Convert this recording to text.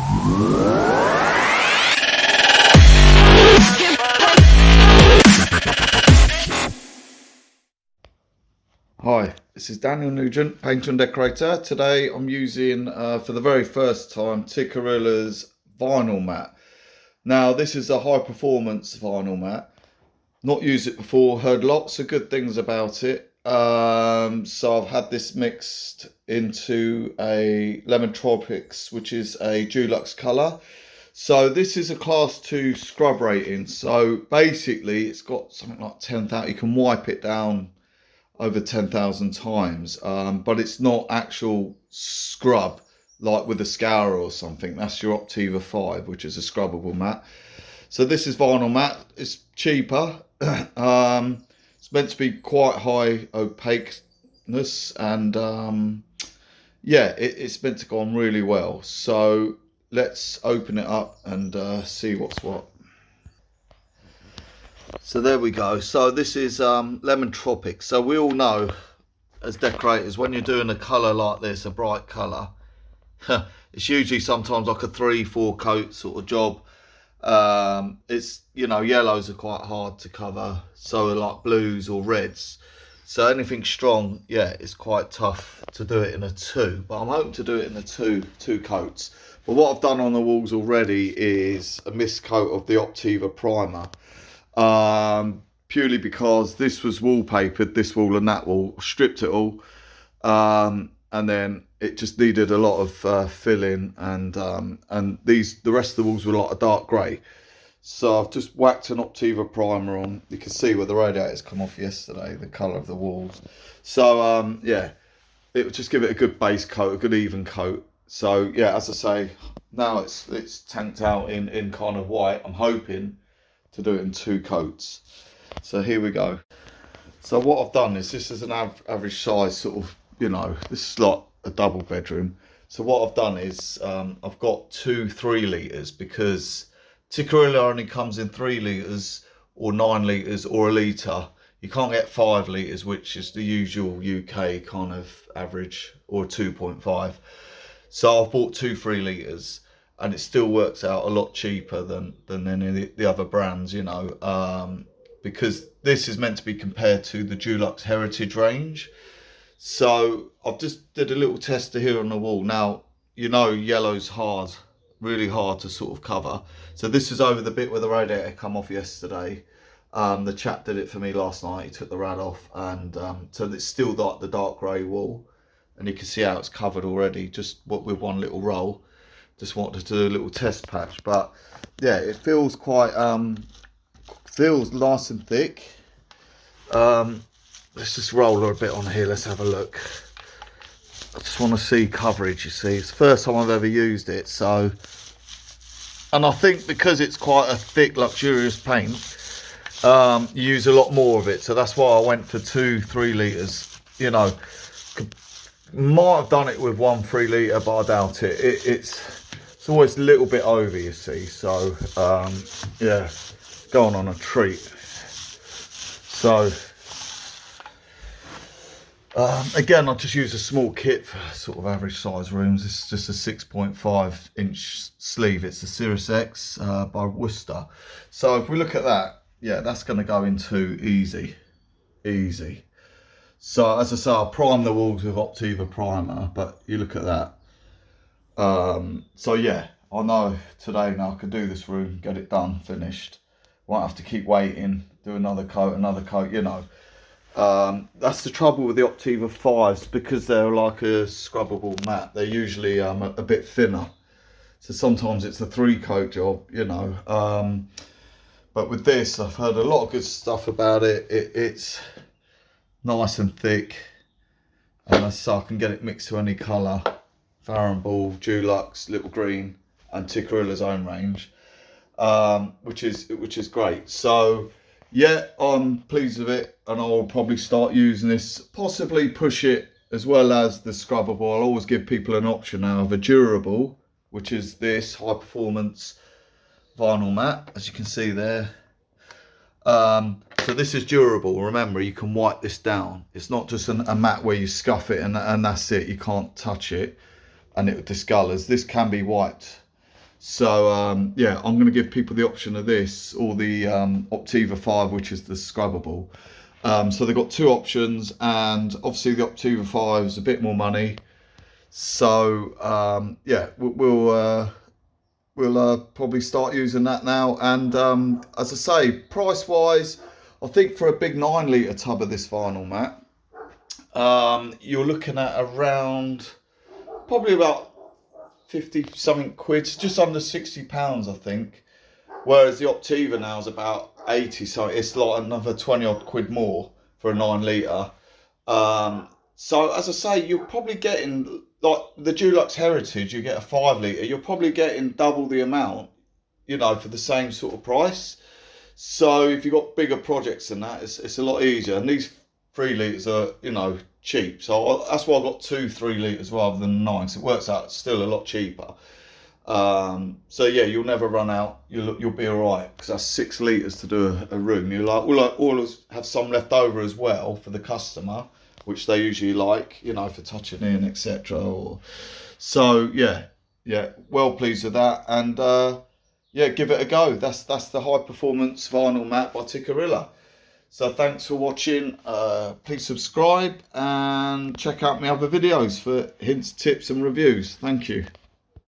Hi, this is Daniel Nugent, painter and decorator. Today I'm using, for the very first time, Tikkurila's vinyl mat. Now this is a high performance vinyl mat. Not used it before, heard lots of good things about it. So I've had this mixed into a Lemon Tropics, which is a Dulux colour. So this is a class 2 scrub rating. So basically it's got something like 10,000, you can wipe it down over 10,000 times, but it's not actual scrub like with a scourer or something. That's your Optiva 5, which is a scrubbable mat. So this is vinyl mat. It's cheaper. It's meant to be quite high opaqueness, and yeah, it's meant to go on really well. So let's open it up and see what's what. So there we go. So this is Lemon Tropics. So we all know as decorators, when you're doing a colour like this, a bright colour, it's usually sometimes like a 3-4 coat sort of job. It's, you know, yellows are quite hard to cover, so like blues or reds. So anything strong, yeah, it's quite tough to do it in a 2, but I'm hoping to do it in a two coats. But what I've done on the walls already is a mist coat of the Optiva primer. Purely because this was wallpapered, this wall and that wall, stripped it all, and then it just needed a lot of filling, and the rest of the walls were like a dark grey. So I've just whacked an Optiva primer on. You can see where the radiators come off yesterday, the colour of the walls. So yeah, it would just give it a good base coat, a good even coat. So yeah, as I say, now it's tanked out in kind of white. I'm hoping to do it in 2 coats. So here we go. So what I've done is, this is an average size sort of, you know, this is like a double bedroom. So what I've done is I've got 2 3 litres, because Tikkurila only comes in 3 litres or 9 litres or a litre. You can't get 5 litres, which is the usual UK kind of average, or 2.5. So I've bought 2 3 litres. And it still works out a lot cheaper than any of the other brands, you know, because this is meant to be compared to the Dulux Heritage range. So I've just did a little tester here on the wall. Now, you know, yellow's hard, really hard to sort of cover. So this is over the bit where the radiator come off yesterday. The chap did it for me last night. He took the rad off, and so it's still like the dark grey wall. And you can see how it's covered already, just with one little roll. Just wanted to do a little test patch, but yeah, it feels quite feels nice and thick. Let's just roll her a bit on here. Let's have a look. I just want to see coverage. You see, it's the first time I've ever used it, so, and I think because it's quite a thick, luxurious paint, you use a lot more of it. So that's why I went for 2 3 litres. You know, might have done it with 1 3 litre, but I doubt it. It's always a little bit over, you see. So yeah, going on a treat. So again, I just use a small kit for sort of average size rooms. This is just a 6.5 inch sleeve. It's the Cirrus X by Worcester. So if we look at that, yeah, that's going to go into easy. So as I say, I'll prime the walls with Optiva primer, but you look at that. So yeah, I know today now I can do this room, get it done, finished. Won't have to keep waiting, do another coat, you know. That's the trouble with the Optiva 5s, because they're like a scrubbable mat. They're usually a bit thinner. So sometimes it's a 3 coat job, you know. But with this, I've heard a lot of good stuff about it. It's nice and thick, and so I can get it mixed to any colour. Farrow and Ball, Dulux, Little Greene, and Tikkurila's own range, which is great. So yeah, I'm pleased with it, and I'll probably start using this, possibly push it as well as the scrubbable. I'll always give people an option now of a durable, which is this high performance vinyl mat, as you can see there. So this is durable. Remember, you can wipe this down. It's not just a mat where you scuff it and that's it. You can't touch it and it discolors. This can be wiped So yeah, I'm going to give people the option of this or the Optiva 5, which is the scrubbable. So they've got two options, and obviously the Optiva 5 is a bit more money. So yeah, we'll probably start using that now. And as I say, price wise, I think for a big 9 litre tub of this vinyl mat, you're looking at around probably about 50 something quid, just under £60 I think. Whereas the Optiva now is about 80, so it's like another 20 odd quid more for a 9 litre. So as I say, you're probably getting, like the Dulux Heritage, you get a 5 litre, you're probably getting double the amount, you know, for the same sort of price. So if you've got bigger projects than that, it's a lot easier. And these 3 litres are, you know, cheap. So that's why I got 2 3 litres rather than 9. So it works out still a lot cheaper. So yeah, you'll never run out. You'll be all right, because that's 6 litres to do a room. We'll always have some left over as well for the customer, which they usually like, you know, for touching in, etc. So yeah, well pleased with that, and yeah, give it a go. That's the high performance vinyl mat by Tikkurila. So thanks for watching. Please subscribe and check out my other videos for hints, tips and reviews. Thank you.